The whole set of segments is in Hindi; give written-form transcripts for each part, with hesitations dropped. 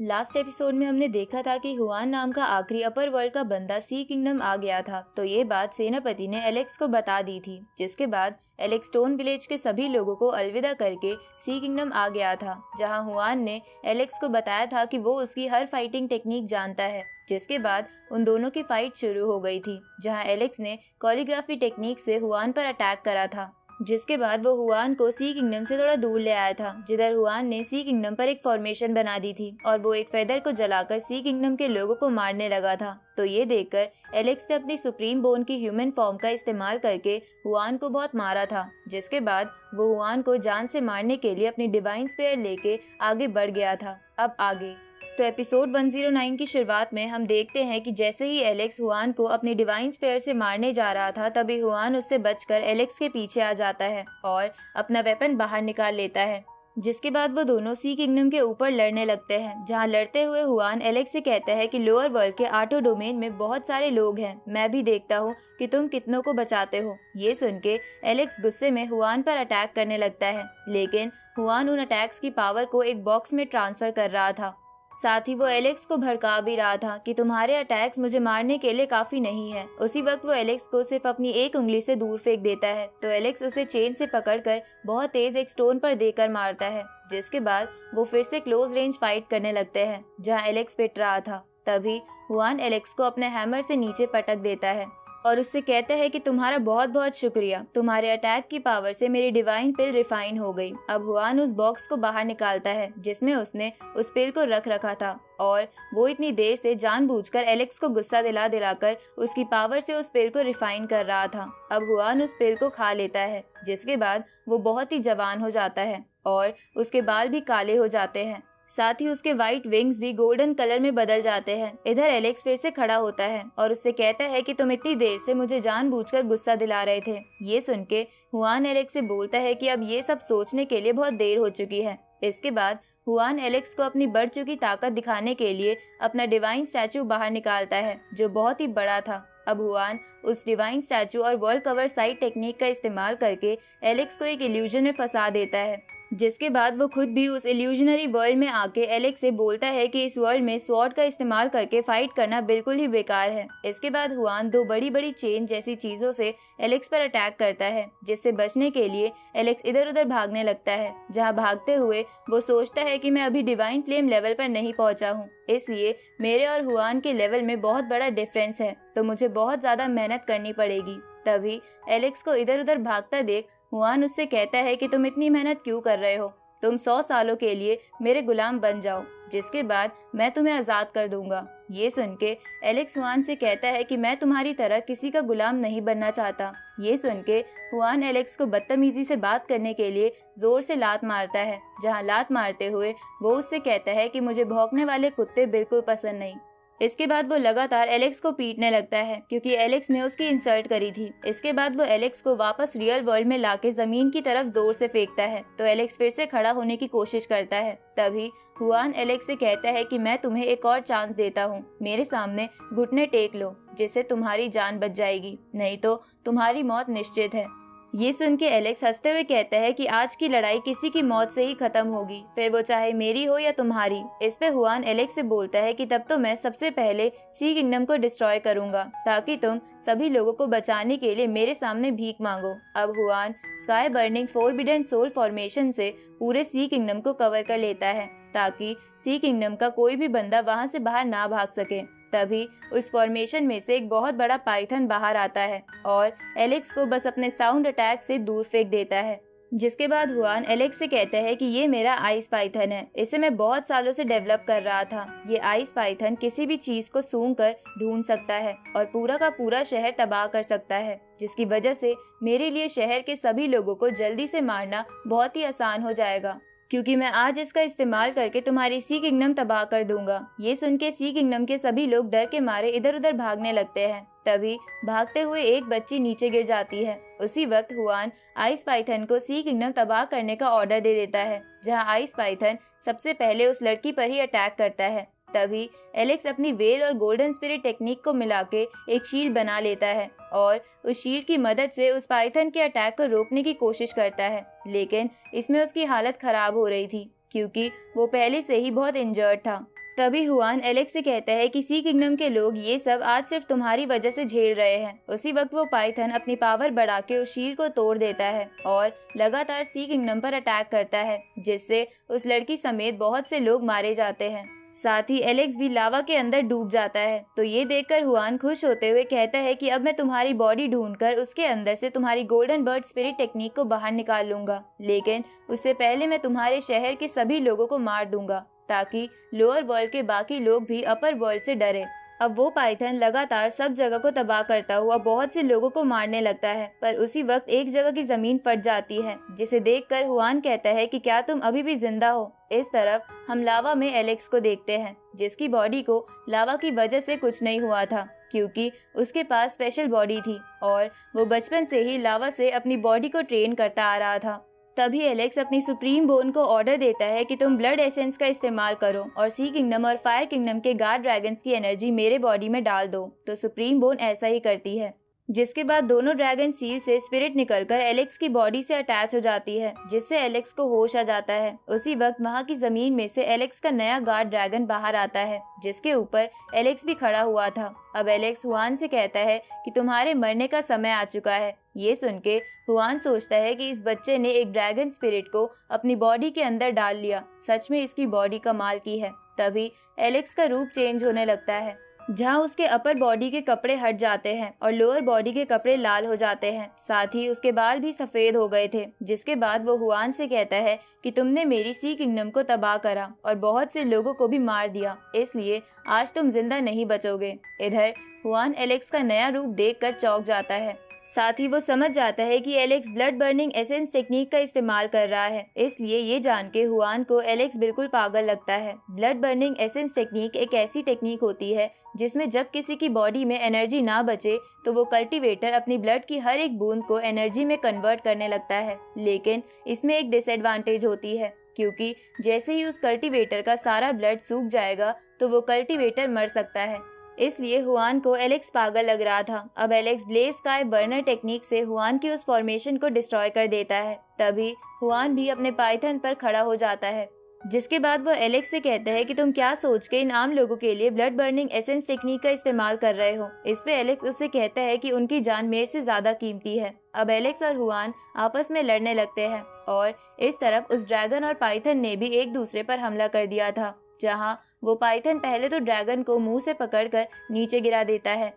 लास्ट एपिसोड में हमने देखा था कि हुआन नाम का आखिरी अपर वर्ल्ड का बंदा सी किंगडम आ गया था। तो ये बात सेनापति ने एलेक्स को बता दी थी, जिसके बाद एलेक्स स्टोन विलेज के सभी लोगों को अलविदा करके सी किंगडम आ गया था, जहां हुआन ने एलेक्स को बताया था कि वो उसकी हर फाइटिंग टेक्निक जानता है। जिसके बाद उन दोनों की फाइट शुरू हो गई थी, जहां एलेक्स ने कोरियोग्राफी टेक्निक से हुआन पर अटैक करा था। जिसके बाद वो हुआन को सी किंगडम से थोड़ा दूर ले आया था, जिधर हुआन ने सी किंगडम पर एक फॉर्मेशन बना दी थी और वो एक फेदर को जलाकर सी किंगडम के लोगों को मारने लगा था। तो ये देखकर एलेक्स ने अपनी सुप्रीम बोन की ह्यूमन फॉर्म का इस्तेमाल करके हुआन को बहुत मारा था। जिसके बाद वो हुआन को जान से मारने के लिए अपनी डिवाइन स्पेयर लेके आगे बढ़ गया था। अब आगे तो एपिसोड 109 की शुरुआत में हम देखते हैं कि जैसे ही एलेक्स हुआन को अपनी डिवाइन स्पेयर से मारने जा रहा था, तभी हुआन उससे बचकर एलेक्स के पीछे आ जाता है और अपना वेपन बाहर निकाल लेता है। जिसके बाद वो दोनों सी किंगडम के ऊपर लड़ने लगते हैं, जहां लड़ते हुए हुआन एलेक्स से कहता है कि लोअर वर्ल्ड के आटो डोमेन में बहुत सारे लोग हैं, मैं भी देखता हूँ कि तुम कितनों को बचाते हो। ये सुन के एलेक्स गुस्से में हुआन पर अटैक करने लगता है, लेकिन हुआन उन अटैक्स की पावर को एक बॉक्स में ट्रांसफर कर रहा था। साथ ही वो एलेक्स को भड़का भी रहा था कि तुम्हारे अटैक्स मुझे मारने के लिए काफी नहीं है। उसी वक्त वो एलेक्स को सिर्फ अपनी एक उंगली से दूर फेंक देता है, तो एलेक्स उसे चेन से पकड़कर बहुत तेज एक स्टोन पर देकर मारता है। जिसके बाद वो फिर से क्लोज रेंज फाइट करने लगते हैं, जहां एलेक्स पिट रहा था। तभी हुआन एलेक्स को अपने हैमर से नीचे पटक देता है और उससे कहता है कि तुम्हारा बहुत बहुत शुक्रिया, तुम्हारे अटैक की पावर से मेरी डिवाइन पिल रिफाइन हो गई। अब हुआन उस बॉक्स को बाहर निकालता है जिसमें उसने उस पिल को रख रखा था, और वो इतनी देर से जानबूझकर एलेक्स को गुस्सा दिलाकर उसकी पावर से उस पिल को रिफाइन कर रहा था। अब हुआन उस पिल को खा लेता है, जिसके बाद वो बहुत ही जवान हो जाता है और उसके बाल भी काले हो जाते हैं। साथ ही उसके व्हाइट विंग्स भी गोल्डन कलर में बदल जाते हैं। इधर एलेक्स फिर से खड़ा होता है और उससे कहता है कि तुम इतनी देर से मुझे जानबूझकर गुस्सा दिला रहे थे। ये सुन के हुआन एलेक्स से बोलता है कि अब ये सब सोचने के लिए बहुत देर हो चुकी है। इसके बाद हुआन एलेक्स को अपनी बढ़ चुकी ताकत दिखाने के लिए अपना डिवाइन स्टैचू बाहर निकालता है, जो बहुत ही बड़ा था। अब हुआन उस डिवाइन स्टैचू और वर्ल्ड कवर साइड टेक्निक का इस्तेमाल करके एलेक्स को एक इल्यूजन में फंसा देता है। जिसके बाद वो खुद भी उस इल्यूजनरी वर्ल्ड में आके एलेक्स से बोलता है कि इस वर्ल्ड में स्वॉर्ड का इस्तेमाल करके फाइट करना बिल्कुल ही बेकार है। इसके बाद हुआन दो बड़ी बड़ी चेन जैसी चीजों से एलेक्स पर अटैक करता है, जिससे बचने के लिए एलेक्स इधर उधर भागने लगता है। जहां भागते हुए वो सोचता है कि मैं अभी डिवाइन फ्लेम लेवल पर नहीं पहुंचा हूं, इसलिए मेरे और हुआन के लेवल में बहुत बड़ा डिफरेंस है, तो मुझे बहुत ज्यादा मेहनत करनी पड़ेगी। तभी एलेक्स को इधर उधर भागता देख हुआन उससे कहता है कि तुम इतनी मेहनत क्यों कर रहे हो, तुम 100 सालों के लिए मेरे गुलाम बन जाओ, जिसके बाद मैं तुम्हें आजाद कर दूंगा। ये सुन के एलेक्स हुआन से कहता है कि मैं तुम्हारी तरह किसी का गुलाम नहीं बनना चाहता। ये सुन के हुआन एलेक्स को बदतमीजी से बात करने के लिए जोर से लात मारता है, जहां लात मारते हुए वो उससे कहता है कि मुझे भौंकने वाले कुत्ते बिल्कुल पसंद नहीं। इसके बाद वो लगातार एलेक्स को पीटने लगता है, क्योंकि एलेक्स ने उसकी इंसल्ट करी थी। इसके बाद वो एलेक्स को वापस रियल वर्ल्ड में लाके जमीन की तरफ जोर से फेंकता है, तो एलेक्स फिर से खड़ा होने की कोशिश करता है। तभी हुआन एलेक्स से कहता है कि मैं तुम्हें एक और चांस देता हूँ, मेरे सामने घुटने टेक लो, जिससे तुम्हारी जान बच जाएगी, नहीं तो तुम्हारी मौत निश्चित है। ये सुन के एलेक्स हंसते हुए कहता है कि आज की लड़ाई किसी की मौत से ही खत्म होगी, फिर वो चाहे मेरी हो या तुम्हारी। इस पे हुआन एलेक्स से बोलता है कि तब तो मैं सबसे पहले सी किंगडम को डिस्ट्रॉय करूंगा, ताकि तुम सभी लोगों को बचाने के लिए मेरे सामने भीख मांगो। अब Huan sky burning forbidden soul formation से पूरे सी किंगडम को कवर कर लेता है, ताकि सी किंगडम का कोई भी बंदा वहाँ से बाहर ना भाग सके। तभी उस फॉर्मेशन में से एक बहुत बड़ा पाइथन बाहर आता है और एलेक्स को बस अपने साउंड अटैक से दूर फेंक देता है। जिसके बाद हुआन एलेक्स से कहता है कि ये मेरा आइस पाइथन है, इसे मैं बहुत सालों से डेवलप कर रहा था। ये आइस पाइथन किसी भी चीज को सूंघ कर ढूंढ सकता है और पूरा का पूरा शहर तबाह कर सकता है, जिसकी वजह से मेरे लिए शहर के सभी लोगों को जल्दी से मारना बहुत ही आसान हो जाएगा, क्योंकि मैं आज इसका इस्तेमाल करके तुम्हारी सी किंगडम तबाह कर दूंगा। ये सुन के सी किंगडम के सभी लोग डर के मारे इधर उधर भागने लगते हैं। तभी भागते हुए एक बच्ची नीचे गिर जाती है। उसी वक्त हुआन आइस पाइथन को सी किंगडम तबाह करने का ऑर्डर दे देता है, जहां आइस पाइथन सबसे पहले उस लड़की पर ही अटैक करता है। तभी एलेक्स अपनी वेल और गोल्डन स्पिरिट टेक्निक को मिला के एक शील्ड बना लेता है और उस शील्ड की मदद से उस पाइथन के अटैक को रोकने की कोशिश करता है, लेकिन इसमें उसकी हालत खराब हो रही थी क्योंकि वो पहले से ही बहुत इंजर्ड था। तभी हुआन एलेक्स से कहता है कि सी किंगडम के लोग ये सब आज सिर्फ तुम्हारी वजह से झेल रहे हैं। उसी वक्त वो पाइथन अपनी पावर बढ़ा के उस शील्ड को तोड़ देता है और लगातार सी किंगडम पर अटैक करता है, जिससे उस लड़की समेत बहुत से लोग मारे जाते हैं। साथ ही एलेक्स भी लावा के अंदर डूब जाता है। तो ये देखकर हुआन खुश होते हुए कहता है कि अब मैं तुम्हारी बॉडी ढूंढकर उसके अंदर से तुम्हारी गोल्डन बर्ड स्पिरिट टेक्निक को बाहर निकाल लूंगा, लेकिन उससे पहले मैं तुम्हारे शहर के सभी लोगों को मार दूंगा ताकि लोअर वर्ल्ड के बाकी लोग भी अपर वर्ल्ड से डरे। अब वो पाइथन लगातार सब जगह को तबाह करता हुआ बहुत से लोगों को मारने लगता है, पर उसी वक्त एक जगह की जमीन फट जाती है, जिसे देखकर हुआन कहता है कि क्या तुम अभी भी जिंदा हो। इस तरफ हम लावा में एलेक्स को देखते हैं, जिसकी बॉडी को लावा की वजह से कुछ नहीं हुआ था, क्योंकि उसके पास स्पेशल बॉडी थी और वो बचपन से ही लावा से अपनी बॉडी को ट्रेन करता आ रहा था। तभी एलेक्स अपनी सुप्रीम बोन को ऑर्डर देता है कि तुम ब्लड एसेंस का इस्तेमाल करो और सी किंगडम और फायर किंगडम के गार्ड ड्रैगन्स की एनर्जी मेरे बॉडी में डाल दो। तो सुप्रीम बोन ऐसा ही करती है, जिसके बाद दोनों ड्रैगन सील से स्पिरिट निकलकर एलेक्स की बॉडी से अटैच हो जाती है, जिससे एलेक्स को होश आ जाता है। उसी वक्त वहाँ की जमीन में से एलेक्स का नया गार्ड ड्रैगन बाहर आता है, जिसके ऊपर एलेक्स भी खड़ा हुआ था। अब एलेक्स हुआन से कहता है कि तुम्हारे मरने का समय आ चुका है। ये सुन के हुआन सोचता है कि इस बच्चे ने एक ड्रैगन स्पिरिट को अपनी बॉडी के अंदर डाल लिया, सच में इसकी बॉडी कमाल की है। तभी एलेक्स का रूप चेंज होने लगता है, जहां उसके अपर बॉडी के कपड़े हट जाते हैं और लोअर बॉडी के कपड़े लाल हो जाते हैं। साथ ही उसके बाल भी सफेद हो गए थे। जिसके बाद वो हुआन से कहता है कि तुमने मेरी सी किंगडम को तबाह करा और बहुत से लोगों को भी मार दिया, इसलिए आज तुम जिंदा नहीं बचोगे। इधर हुआन एलेक्स का नया रूप देखकर चौंक जाता है। साथ ही वो समझ जाता है कि Alex blood burning essence technique का इस्तेमाल कर रहा है, इसलिए ये जान के हुआन को एलेक्स बिल्कुल पागल लगता है। ब्लड बर्निंग एसेंस टेक्निक एक ऐसी टेक्निक होती है जिसमें जब किसी की बॉडी में एनर्जी ना बचे तो वो कल्टीवेटर अपनी ब्लड की हर एक बूंद को एनर्जी में कन्वर्ट करने लगता है। लेकिन इसमें एक डिसएडवांटेज होती है, क्योंकि जैसे ही उस कल्टीवेटर का सारा ब्लड सूख जाएगा तो वो कल्टीवेटर मर सकता है। इसलिए हुआन को एलेक्स पागल लग रहा था। अब Alex blaze sky burner technique से हुआन की उस फॉर्मेशन को डिस्ट्रॉय कर देता है। तभी हुआन भी अपने पाइथन पर खड़ा हो जाता है, जिसके बाद वो एलेक्स से कहता है कि तुम क्या सोच के इन आम लोगों के लिए ब्लड बर्निंग एसेंस टेक्निक का इस्तेमाल कर रहे हो। इस पे एलेक्स उससे कहता है कि उनकी जान मेरे से ज्यादा कीमती है। अब एलेक्स और हुआन आपस में लड़ने लगते हैं और इस तरफ उस ड्रैगन और पाइथन ने भी एक दूसरे पर हमला कर दिया था, जहाँ वो पाइथन पहले तो ड्रैगन को मुंह से पकड़कर नीचे गिरा देता है,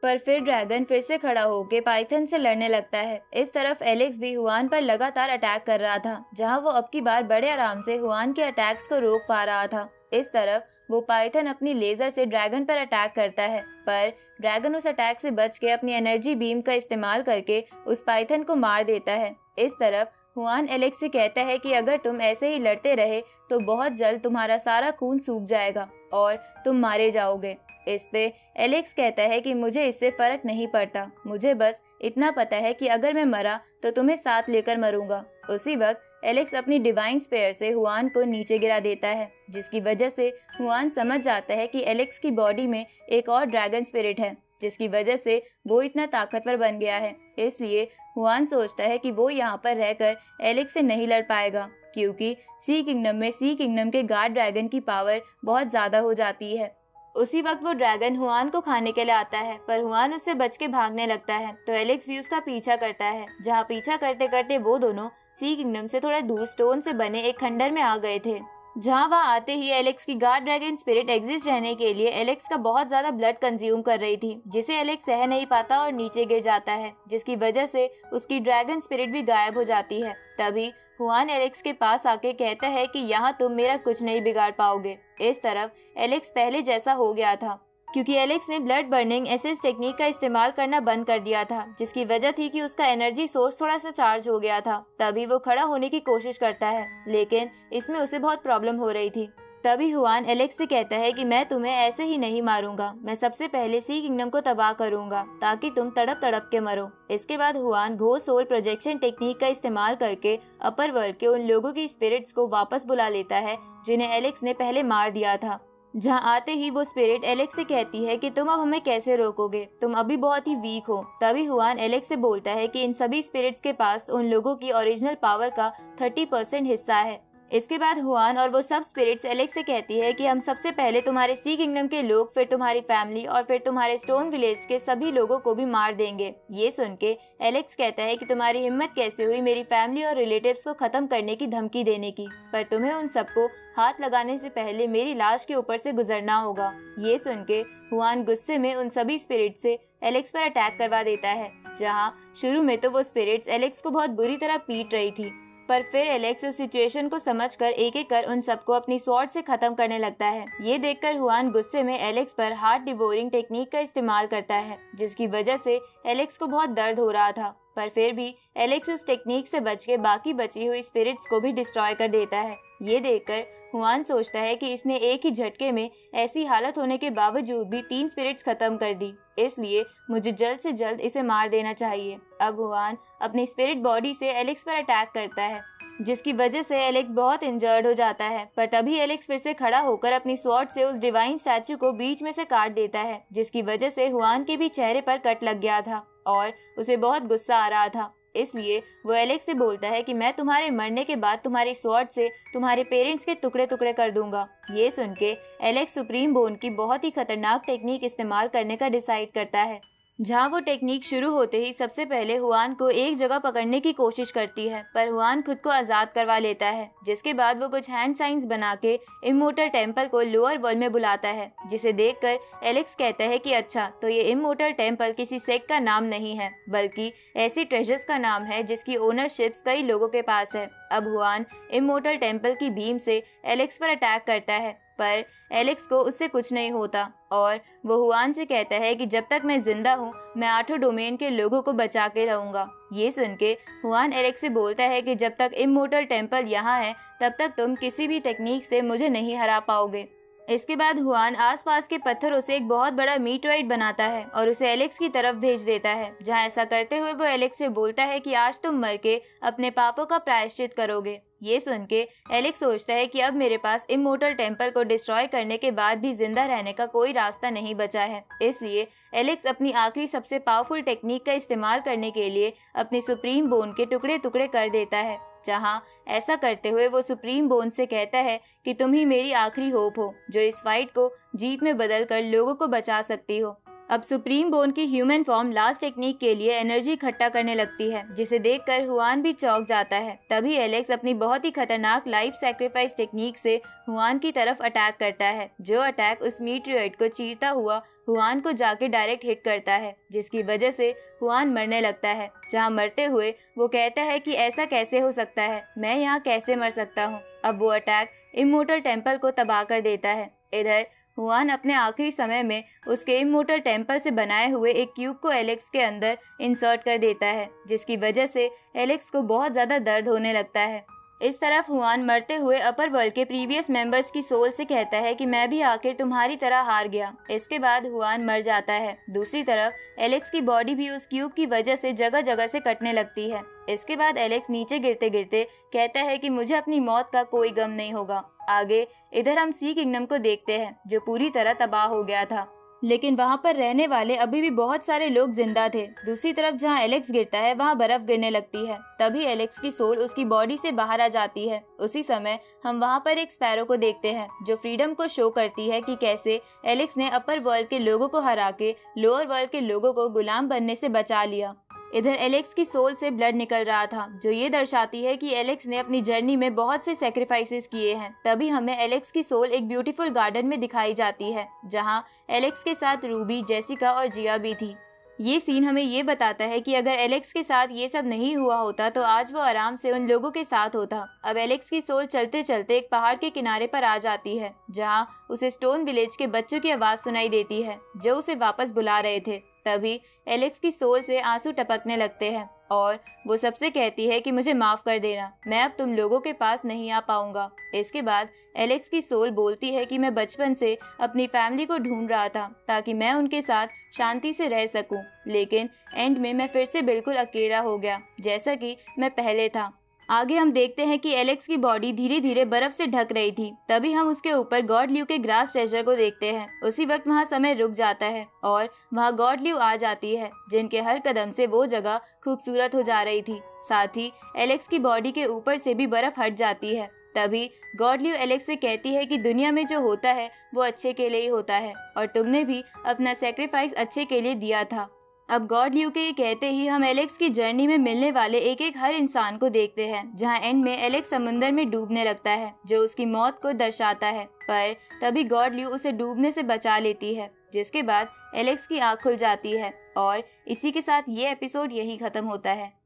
पर फिर ड्रैगन फिर से खड़ा होकर पाइथन से लड़ने लगता है। इस तरफ एलेक्स भी हुआन पर लगातार अटैक कर रहा था, जहां वो अब की बार बड़े आराम से हुआन के अटैक्स को रोक पा रहा था। इस तरफ वो पाइथन अपनी लेजर से ड्रैगन पर अटैक करता है, पर ड्रैगन उस अटैक से बच के अपनी एनर्जी बीम का इस्तेमाल करके उस पाइथन को मार देता है। इस तरफ हुआन एलेक्स से कहता है कि अगर तुम ऐसे ही लड़ते रहे तो बहुत जल्द तुम्हारा सारा खून सूख जाएगा और तुम मारे जाओगे। इस पे एलेक्स कहता है कि मुझे इससे फर्क नहीं पड़ता, मुझे बस इतना पता है कि अगर मैं मरा तो तुम्हें साथ लेकर मरूंगा। उसी वक्त एलेक्स अपनी डिवाइन स्पेयर से हुआन को नीचे गिरा देता है, जिसकी वजह से हुआन समझ जाता है कि एलेक्स की बॉडी में एक और ड्रैगन स्पिरिट है, जिसकी वजह से वो इतना ताकतवर बन गया है। इसलिए हुआन सोचता है कि वो यहाँ पर रहकर एलेक्स से नहीं लड़ पाएगा, क्योंकि सी किंगडम में सी किंगडम के गार्ड ड्रैगन की पावर बहुत ज्यादा हो जाती है। उसी वक्त वो ड्रैगन हुआन को खाने के लिए आता है, पर हुआन उससे बच के भागने लगता है, तो एलेक्स भी उसका पीछा करता है। जहाँ पीछा करते करते वो दोनों सी किंगडम से थोड़ा दूर स्टोन से बने एक खंडर में आ गए थे, जहाँ वहाँ आते ही एलेक्स की गार्ड ड्रैगन स्पिरिट एग्जिस्ट रहने के लिए एलेक्स का बहुत ज्यादा ब्लड कंज्यूम कर रही थी, जिसे एलेक्स सह नहीं पाता और नीचे गिर जाता है, जिसकी वजह से उसकी ड्रैगन स्पिरिट भी गायब हो जाती है। तभी हुआन एलेक्स के पास आके कहता है कि यहाँ तुम मेरा कुछ नहीं बिगाड़ पाओगे। इस तरफ एलेक्स पहले जैसा हो गया था, क्योंकि एलेक्स ने ब्लड बर्निंग एसेंस टेक्निक का इस्तेमाल करना बंद कर दिया था, जिसकी वजह थी कि उसका एनर्जी सोर्स थोड़ा सा चार्ज हो गया था। तभी वो खड़ा होने की कोशिश करता है, लेकिन इसमें उसे बहुत प्रॉब्लम हो रही थी। तभी हुआन एलेक्स से कहता है कि मैं तुम्हें ऐसे ही नहीं मारूंगा, मैं सबसे पहले सी किंगडम को तबाह करूंगा ताकि तुम तड़प तड़प के मरो। इसके बाद हुआन घो सोल प्रोजेक्शन टेक्निक का इस्तेमाल करके अपर वर्ल्ड के उन लोगों की स्पिरिट्स को वापस बुला लेता है जिन्हें एलेक्स ने पहले मार दिया था। जहाँ आते ही वो स्पिरिट एलेक्स से कहती है कि तुम अब हमें कैसे रोकोगे, तुम अभी बहुत ही वीक हो। तभी हुआन एलेक्स से बोलता है कि इन सभी स्पिरिट्स के पास उन लोगों की ओरिजिनल पावर का 30% हिस्सा है, इसके बाद हुआन और वो सब स्पिरिट्स एलेक्स से कहती है कि हम सबसे पहले तुम्हारे सी किंगडम के लोग, फिर तुम्हारी फैमिली और फिर तुम्हारे स्टोन विलेज के सभी लोगों को भी मार देंगे। ये सुन के एलेक्स कहता है कि तुम्हारी हिम्मत कैसे हुई मेरी फैमिली और रिलेटिव्स को खत्म करने की धमकी देने की, पर तुम्हें उन सबको हाथ लगाने से पहले मेरी लाश के ऊपर से गुजरना होगा। ये सुन के हुआन गुस्से में उन सभी स्पिरिट से एलेक्स पर अटैक करवा देता है। जहाँ शुरू में तो वो स्पिरिट्स एलेक्स को बहुत बुरी तरह पीट रही थी, पर फिर एलेक्स उस सिचुएशन को समझकर एक एक कर उन सबको अपनी स्वॉर्ड से खत्म करने लगता है। ये देखकर हुआन गुस्से में एलेक्स पर हार्ट डिवोरिंग टेक्निक का इस्तेमाल करता है, जिसकी वजह से एलेक्स को बहुत दर्द हो रहा था, पर फिर भी एलेक्स उस टेक्निक से बच के बाकी बची हुई स्पिरिट्स को भी डिस्ट्रॉय कर देता है। ये देखकर हुआन सोचता है कि इसने एक ही झटके में ऐसी हालत होने के बावजूद भी 3 स्पिरिट्स खत्म कर दी, इसलिए मुझे जल्द से जल्द इसे मार देना चाहिए। अब हुआन अपनी स्पिरिट बॉडी से एलेक्स पर अटैक करता है, जिसकी वजह से एलेक्स बहुत इंजर्ड हो जाता है, पर तभी एलेक्स फिर से खड़ा होकर अपनी स्वॉर्ड से उस डिवाइन स्टैचू को बीच में से काट देता है, जिसकी वजह से हुआन के भी चेहरे पर कट लग गया था और उसे बहुत गुस्सा आ रहा था। इसलिए वो एलेक्स से बोलता है कि मैं तुम्हारे मरने के बाद तुम्हारी स्वॉर्ड से तुम्हारे पेरेंट्स के टुकड़े टुकड़े कर दूंगा। ये सुन के एलेक्स सुप्रीम बोन की बहुत ही खतरनाक टेक्निक इस्तेमाल करने का डिसाइड करता है, जहाँ वो टेक्निक शुरू होते ही सबसे पहले हुआन को एक जगह पकड़ने की कोशिश करती है, पर हुआन खुद को आजाद करवा लेता है। जिसके बाद वो कुछ हैंड साइंस बना के इमोर्टल टेम्पल को लोअर वर्ल्ड में बुलाता है, जिसे देखकर एलेक्स कहता है कि अच्छा, तो ये इमोर्टल टेम्पल किसी सेक्ट का नाम नहीं है, बल्कि ऐसी ट्रेजर्स का नाम है जिसकी ओनरशिप्स कई लोगों के पास है। अब हुआन इमोर्टल टेम्पल की बीम से एलेक्स पर अटैक करता है, पर एलेक्स को उससे कुछ नहीं होता और वो हुआन से कहता है कि जब तक मैं जिंदा हूँ मैं 8 डोमेन के लोगों को बचा के रहूंगा। ये सुन के हुआन एलेक्स से बोलता है कि जब तक इमोर्टल टेम्पल यहाँ है तब तक तुम किसी भी टेक्निक से मुझे नहीं हरा पाओगे। इसके बाद हुआन आसपास के पत्थरों से एक बहुत बड़ा मीटोइड बनाता है और उसे एलेक्स की तरफ भेज देता है, जहाँ ऐसा करते हुए वो एलेक्स से बोलता है कि आज तुम मर के अपने पापों का प्रायश्चित करोगे। ये सुन के एलेक्स सोचता है कि अब मेरे पास इमोर्टल टेम्पल को डिस्ट्रॉय करने के बाद भी जिंदा रहने का कोई रास्ता नहीं बचा है, इसलिए एलेक्स अपनी आखिरी सबसे पावरफुल टेक्निक का इस्तेमाल करने के लिए अपनी सुप्रीम बोन के टुकड़े टुकड़े कर देता है। जहाँ ऐसा करते हुए वो सुप्रीम बोन से कहता है कि तुम ही मेरी आखिरी होप हो, जो इस फाइट को जीत में बदल कर लोगों को बचा सकती हो। अब सुप्रीम बोन की ह्यूमन फॉर्म लास्ट टेक्निक के लिए एनर्जी इकट्ठा करने लगती है, जिसे देखकर हुआन भी चौंक जाता है। तभी एलेक्स अपनी बहुत ही खतरनाक लाइफ सैक्रिफाइस टेक्निक से हुआन की तरफ अटैक करता है, जो अटैक उस मीटरोइड को चीरता हुआ हुआन को जाके डायरेक्ट हिट करता है, जिसकी वजह से हुआन मरने लगता है। जहाँ मरते हुए वो कहता है कि ऐसा कैसे हो सकता है, मैं यहाँ कैसे मर सकता हूँ। अब वो अटैक इमोर्टल टेम्पल को तबाह कर देता है। इधर हुआन अपने आखिरी समय में उसके इमोर्टल टेम्पल से बनाए हुए एक क्यूब को एलेक्स के अंदर इंसर्ट कर देता है, जिसकी वजह से एलेक्स को बहुत ज्यादा दर्द होने लगता है। इस तरफ हुआन मरते हुए अपर वर्ल्ड के प्रीवियस मेंबर्स की सोल से कहता है कि मैं भी आखिर तुम्हारी तरह हार गया। इसके बाद हुआन मर जाता है। दूसरी तरफ एलेक्स की बॉडी भी उस क्यूब की वजह से जगह जगह से कटने लगती है। इसके बाद एलेक्स नीचे गिरते गिरते कहता है कि मुझे अपनी मौत का कोई गम नहीं होगा। आगे इधर हम सी किंगडम को देखते हैं, जो पूरी तरह तबाह हो गया था, लेकिन वहाँ पर रहने वाले अभी भी बहुत सारे लोग जिंदा थे। दूसरी तरफ जहाँ एलेक्स गिरता है वहाँ बर्फ गिरने लगती है। तभी एलेक्स की सोल उसकी बॉडी से बाहर आ जाती है। उसी समय हम वहाँ पर एक स्पैरो को देखते हैं, जो फ्रीडम को शो करती है कि कैसे एलेक्स ने अपर वर्ल्ड के लोगों को हरा के लोअर वर्ल्ड के लोगों को गुलाम बनने से बचा लिया। इधर एलेक्स की सोल से ब्लड निकल रहा था, जो ये दर्शाती है कि एलेक्स ने अपनी जर्नी में बहुत से सैक्रिफाइसेस किए हैं। तभी हमें एलेक्स की सोल एक ब्यूटीफुल गार्डन में दिखाई जाती है, जहाँ एलेक्स के साथ रूबी, जेसिका और जिया भी थी। ये सीन हमें ये बताता है कि अगर एलेक्स के साथ ये सब नहीं हुआ होता तो आज वो आराम से उन लोगों के साथ होता। अब एलेक्स की सोल चलते चलते एक पहाड़ के किनारे पर आ जाती है, जहाँ उसे स्टोन विलेज के बच्चों की आवाज सुनाई देती है, जो उसे वापस बुला रहे थे। तभी एलेक्स की सोल से आंसू टपकने लगते हैं और वो सबसे कहती है कि मुझे माफ कर देना, मैं अब तुम लोगों के पास नहीं आ पाऊंगा। इसके बाद एलेक्स की सोल बोलती है कि मैं बचपन से अपनी फैमिली को ढूंढ रहा था ताकि मैं उनके साथ शांति से रह सकूं, लेकिन एंड में मैं फिर से बिल्कुल अकेला हो गया, जैसा कि मैं पहले था। आगे हम देखते हैं कि एलेक्स की बॉडी धीरे धीरे बर्फ से ढक रही थी। तभी हम उसके ऊपर गॉड ल्यू के ग्रास ट्रेजर को देखते हैं। उसी वक्त वहाँ समय रुक जाता है और वहाँ गॉड ल्यू आ जाती है, जिनके हर कदम से वो जगह खूबसूरत हो जा रही थी। साथ ही एलेक्स की बॉडी के ऊपर से भी बर्फ हट जाती है। तभी गॉडल्यू एलेक्स से कहती है कि दुनिया में जो होता है वो अच्छे के लिए ही होता है और तुमने भी अपना सेक्रीफाइस अच्छे के लिए दिया था। अब गॉडल्यू के ये कहते ही हम एलेक्स की जर्नी में मिलने वाले एक एक हर इंसान को देखते हैं, जहां एंड में एलेक्स समुंदर में डूबने लगता है जो उसकी मौत को दर्शाता है, पर तभी गॉडल्यू उसे डूबने से बचा लेती है, जिसके बाद एलेक्स की आंख खुल जाती है और इसी के साथ ये एपिसोड यहीं खत्म होता है।